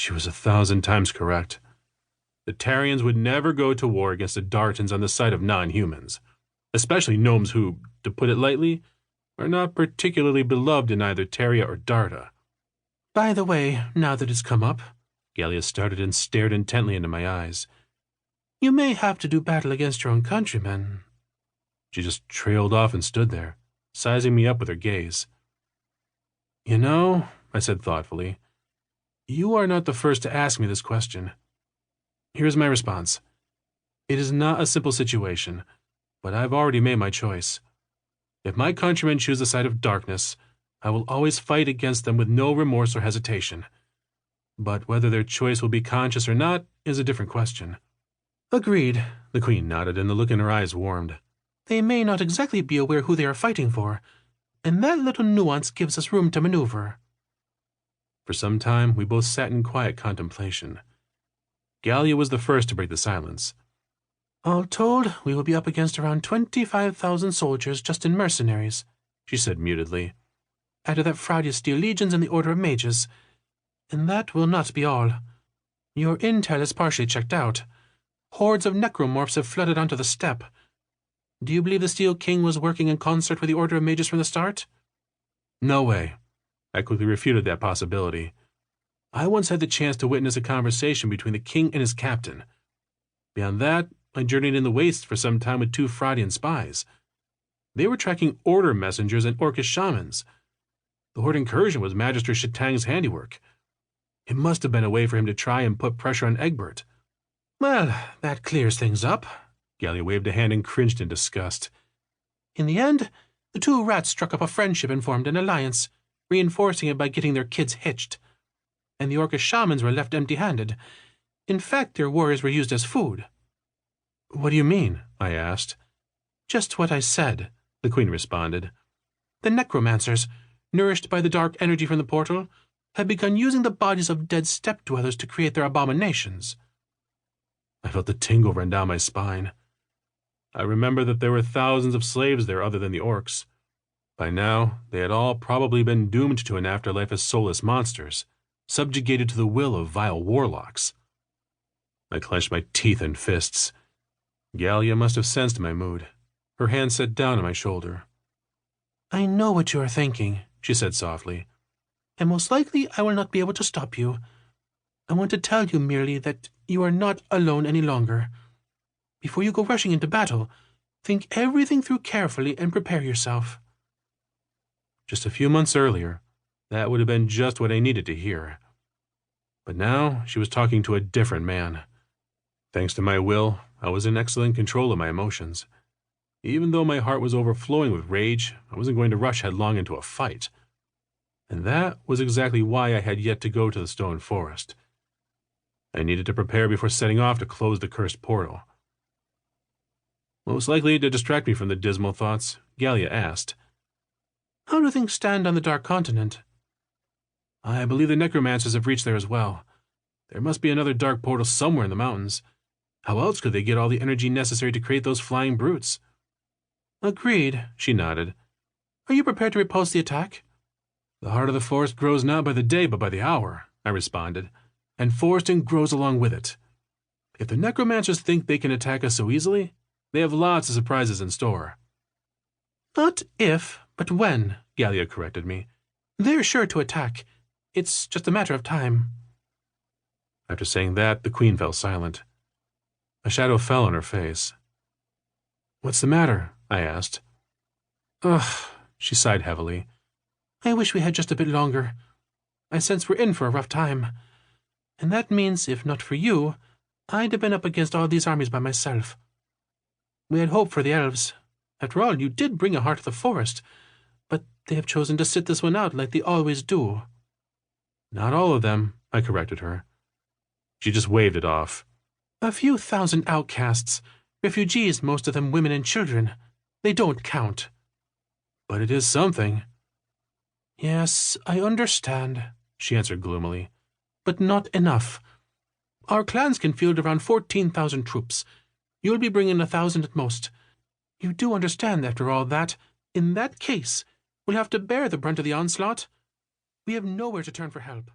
She was 1,000 times correct. The Tarians would never go to war against the Dartans on the side of non-humans, especially gnomes who, to put it lightly, are not particularly beloved in either Taria or Darta. By the way, now that it's come up, Gallia started and stared intently into my eyes. You may have to do battle against your own countrymen. She just trailed off and stood there, sizing me up with her gaze. You know, I said thoughtfully, you are not the first to ask me this question. Here's my response. It is not a simple situation, but I've already made my choice. If my countrymen choose the side of darkness, I will always fight against them with no remorse or hesitation. But whether their choice will be conscious or not is a different question. Agreed, the Queen nodded, and the look in her eyes warmed. They may not exactly be aware who they are fighting for, and that little nuance gives us room to maneuver. For some time, we both sat in quiet contemplation. Gallia was the first to break the silence. All told, we will be up against around 25,000 soldiers just in mercenaries, she said mutedly. Add to that Fraudia Steel Legions and the Order of Mages. And that will not be all. Your intel is partially checked out. Hordes of necromorphs have flooded onto the steppe. Do you believe the Steel King was working in concert with the Order of Mages from the start? No way. I quickly refuted that possibility. I once had the chance to witness a conversation between the king and his captain. Beyond that, I journeyed in the wastes for some time with 2 Fraudian spies. They were tracking order messengers and Orcish shamans. The horde incursion was Magister Shatang's handiwork. It must have been a way for him to try and put pressure on Egbert. Well, that clears things up. Gallia waved a hand and cringed in disgust. In the end, the 2 rats struck up a friendship and formed an alliance, reinforcing it by getting their kids hitched. And the Orcish shamans were left empty-handed. In fact, their warriors were used as food. What do you mean? I asked. Just what I said, the Queen responded. The necromancers, nourished by the dark energy from the portal, had begun using the bodies of dead steppe-dwellers to create their abominations. I felt the tingle run down my spine. I remember that there were thousands of slaves there other than the orcs. By now, they had all probably been doomed to an afterlife as soulless monsters, subjugated to the will of vile warlocks. I clenched my teeth and fists. Gallia must have sensed my mood. Her hand sat down on my shoulder. I know what you are thinking, she said softly, and most likely I will not be able to stop you. I want to tell you merely that you are not alone any longer. Before you go rushing into battle, think everything through carefully and prepare yourself. Just a few months earlier, that would have been just what I needed to hear. But now she was talking to a different man. Thanks to my will, I was in excellent control of my emotions. Even though my heart was overflowing with rage, I wasn't going to rush headlong into a fight. And that was exactly why I had yet to go to the Stone Forest. I needed to prepare before setting off to close the cursed portal. Most likely to distract me from the dismal thoughts, Gallia asked, How do things stand on the Dark Continent? I believe the necromancers have reached there as well. There must be another dark portal somewhere in the mountains. How else could they get all the energy necessary to create those flying brutes? Agreed, she nodded. Are you prepared to repulse the attack? The heart of the forest grows not by the day but by the hour, I responded, and Foreston grows along with it. If the necromancers think they can attack us so easily, they have lots of surprises in store. Not if, but when, Gallia corrected me. They're sure to attack. It's just a matter of time. After saying that, the Queen fell silent. A shadow fell on her face. What's the matter? I asked. Ugh, she sighed heavily. I wish we had just a bit longer. I sense we're in for a rough time. And that means, if not for you, I'd have been up against all these armies by myself. We had hoped for the elves. After all, you did bring a heart to the forest, but they have chosen to sit this one out like they always do. Not all of them, I corrected her. She just waved it off. A few thousand outcasts, refugees, most of them women and children. They don't count. But it is something. Yes, I understand, she answered gloomily. But not enough. Our clans can field around 14,000 troops. You'll be bringing 1,000 at most. You do understand, after all, that, in that case, we'll have to bear the brunt of the onslaught? We have nowhere to turn for help.